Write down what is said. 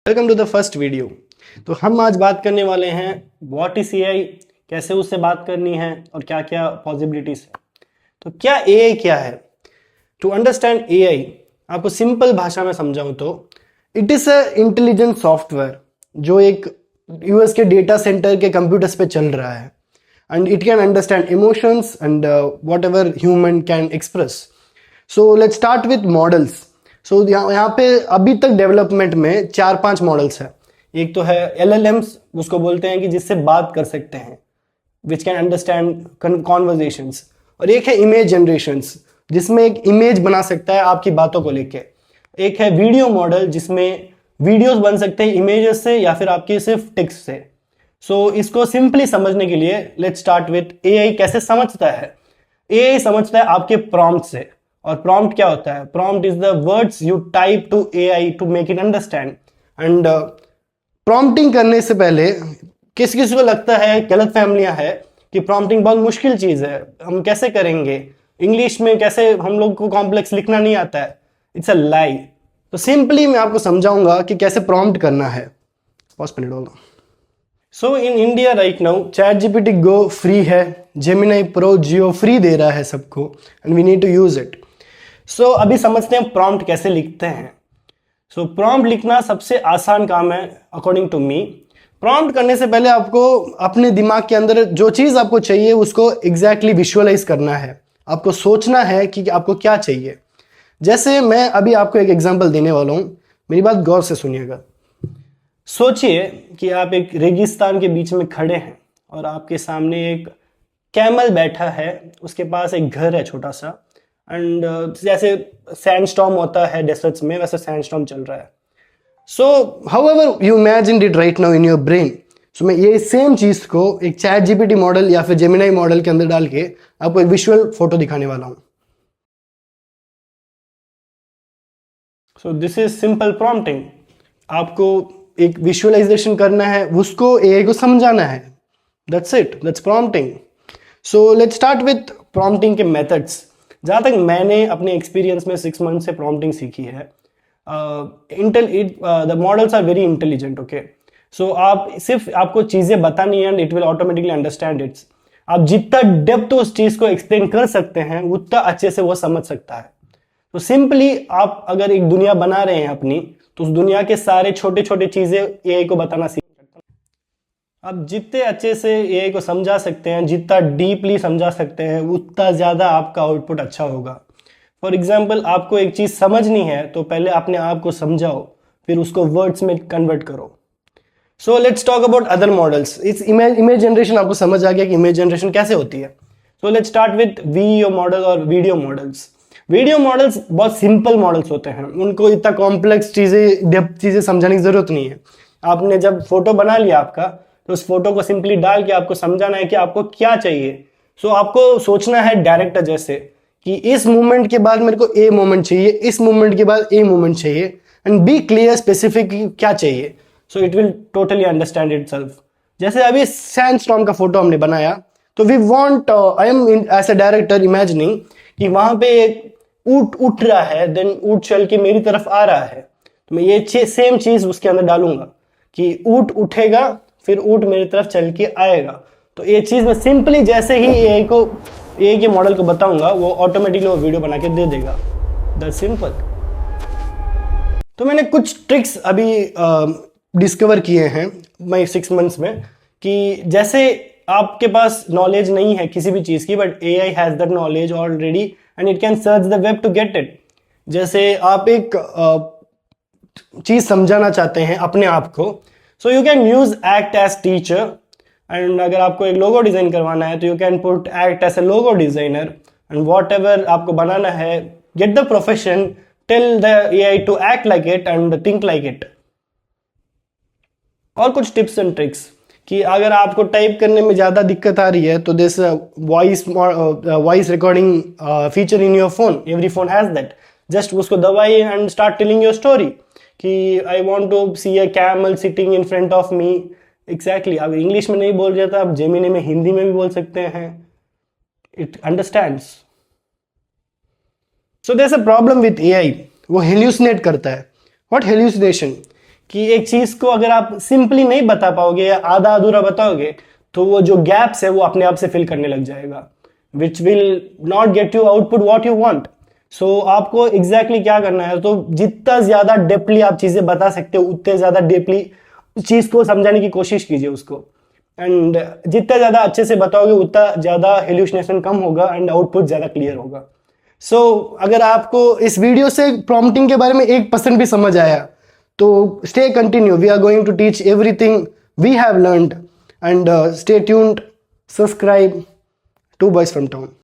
Welcome to the first video. तो हम आज बात करने वाले हैं व्हाट इज एआई, कैसे उससे बात करनी है और क्या क्या पॉसिबिलिटीज है। तो क्या एआई क्या है? टू अंडरस्टैंड एआई, आपको सिंपल भाषा में समझाऊं तो it is a intelligent software जो एक यूएस के डेटा सेंटर के कंप्यूटर्स पे चल रहा है and it can understand emotions and whatever human can express. So let's start with models. So यहाँ पे अभी तक डेवलपमेंट में 4-5 मॉडल्स है। एक तो है LLMs, उसको बोलते हैं कि जिससे बात कर सकते हैं, विच कैन अंडरस्टैंड कॉन्वर्जेशंस। और एक है इमेज जनरेशंस, जिसमें एक इमेज बना सकता है आपकी बातों को लेके। एक है वीडियो मॉडल, जिसमें वीडियोस बन सकते हैं इमेजेस से या फिर आपकी सिर्फ टेक्स्ट से। सो इसको सिंपली समझने के लिए लेट्स स्टार्ट विथ एआई कैसे समझता है। एआई समझता है आपके प्रॉम्प्ट से। और प्रॉम्प्ट क्या होता है? Prompt is the words you type to AI to make it understand. And prompting करने से पहले किस किस को लगता है, गलत फहमियां है कि प्रॉम्प्टिंग बहुत मुश्किल चीज है, हम कैसे करेंगे, इंग्लिश में कैसे हम लोग को कॉम्प्लेक्स लिखना नहीं आता है। इट्स अ लाई। तो सिंपली मैं आपको समझाऊंगा कि कैसे प्रॉम्प्ट करना है। So in India right now chat GPT go free है, जेमिनी प्रो जियो फ्री दे रहा है सबको and we need to use it. So अभी समझते हैं प्रॉम्प्ट कैसे लिखते हैं। सो प्रॉम्प्ट लिखना सबसे आसान काम है अकॉर्डिंग टू मी। प्रॉम्प्ट करने से पहले आपको अपने दिमाग के अंदर जो चीज़ आपको चाहिए उसको एग्जैक्टली विजुअलाइज करना है। आपको सोचना है कि आपको क्या चाहिए। जैसे मैं अभी आपको एक एग्जांपल देने वाला हूँ, मेरी बात गौर से सुनिएगा। सोचिए कि आप एक रेगिस्तान के बीच में खड़े हैं और आपके सामने एक कैमल बैठा है, उसके पास एक घर है छोटा सा एंड जैसे सैंडस्टॉर्म होता है डेजर्ट्स में, वैसे सैंडस्टॉर्म चल रहा है। So however you imagine it right now in your brain. So मैं ये सेम चीज को एक चैट जीपीटी मॉडल या फिर जेमिनी मॉडल के अंदर डाल के आपको एक विजुअल फोटो दिखाने वाला हूं। So this is simple prompting. आपको एक विजुअलाइजेशन करना है, उसको एआई को समझाना है। That's it, that's prompting. So let's start with prompting के मेथड्स। जहाँ तक मैंने अपने एक्सपीरियंस में 6 मंथ से प्रॉम्प्टिंग सीखी है, the models are very intelligent. Okay, so आप सिर्फ आपको चीज़ें बतानी है and it will automatically understand it's. आप जितना डेप्थ उस चीज़ को एक्सप्लेन कर सकते हैं उतना अच्छे से वो समझ सकता है। तो सिंपली आप अगर एक दुनिया बना रहे हैं अपनी, तो उस दुनिया के सारे छोटे छोटे चीज़ें एआई को बताना सीख। आप जितने अच्छे से एआई को समझा सकते हैं, जितना डीपली समझा सकते हैं, उतना ज़्यादा आपका आउटपुट अच्छा होगा। फॉर एग्जाम्पल, आपको एक चीज़ समझनी है तो पहले अपने आप को समझाओ, फिर उसको वर्ड्स में कन्वर्ट करो। So let's talk about other models. इस इमेज जनरेशन आपको समझ आ गया कि इमेज जनरेशन कैसे होती है। So let's start with Veo model और वीडियो मॉडल्स। वीडियो मॉडल्स बहुत सिंपल मॉडल्स होते हैं, उनको इतना कॉम्प्लेक्स चीज़ें, डेप्थ चीज़ें समझाने की जरूरत नहीं है। आपने जब फोटो बना लिया आपका, तो उस फोटो को सिंपली डाल के आपको समझाना है कि आपको क्या चाहिए। सो आपको सोचना है डायरेक्टर जैसे कि इस मूवमेंट के बाद मेरे को ए मूवमेंट चाहिए, इस मूवमेंट के बाद ए मूवमेंट चाहिए, एंड बी क्लियर स्पेसिफिक क्या चाहिए। So it will totally understand itself. जैसे अभी सैंडस्टॉर्म का फोटो हमने बनाया, तो we want, I am as a director imagining कि वहां पे एक ऊंट उठ रहा है, देन ऊंट चल के मेरी तरफ आ रहा है। तो मैं ये सेम चीज उसके अंदर डालूंगा कि ऊंट उठेगा, फिर ऊंट मेरी तरफ चल के आएगा। तो ये चीज मैं सिंपली जैसे ही एआई के मॉडल को बताऊंगा, वो ऑटोमेटिकली वो वीडियो बना के दे देगा। That's simple. तो मैंने कुछ ट्रिक्स अभी डिस्कवर किए हैं मैं 6 मंथ्स में, कि जैसे आपके पास नॉलेज नहीं है किसी भी चीज की, but AI has that knowledge already and it can search the web to get it. जैसे आप एक चीज समझाना चाहते हैं अपने आप को, so you can use act as teacher. And अगर आपको एक लोगो डिजाइन करवाना है तो you can put act as a logo designer. And whatever आपको बनाना है, get the profession, tell the AI to act like it and think like it. और कुछ टिप्स एंड ट्रिक्स कि अगर आपको टाइप करने में ज़्यादा दिक्कत आ रही है तो this voice recording feature in your phone, every phone has that. Just उसको दबाइए and start telling your story कि I want to see a camel sitting in front of me. Exactly, अगर इंग्लिश में नहीं बोल रहे तो आप जेमिनी में हिंदी में भी बोल सकते हैं, it understands. So there is a problem with AI, वो हेल्यूसिनेट करता है। What hallucination? कि एक चीज को अगर आप सिंपली नहीं बता पाओगे या आधा अधूरा बताओगे तो वो जो गैप्स है वो अपने आप से फिल करने लग जाएगा, which will not get you output what you want. So आपको एग्जैक्टली क्या करना है, तो जितना ज्यादा डेपली आप चीजें बता सकते हो उतने ज्यादा डेपली चीज को समझाने की कोशिश कीजिए उसको, एंड जितना ज्यादा अच्छे से बताओगे उतना ज्यादा हेल्यूसिनेशन कम होगा एंड आउटपुट ज्यादा क्लियर होगा। सो अगर आपको इस वीडियो से प्रॉम्प्टिंग के बारे में 1% भी समझ आया तो stay continue, we are going to teach everything we have learned, and stay tuned, subscribe to boys from town.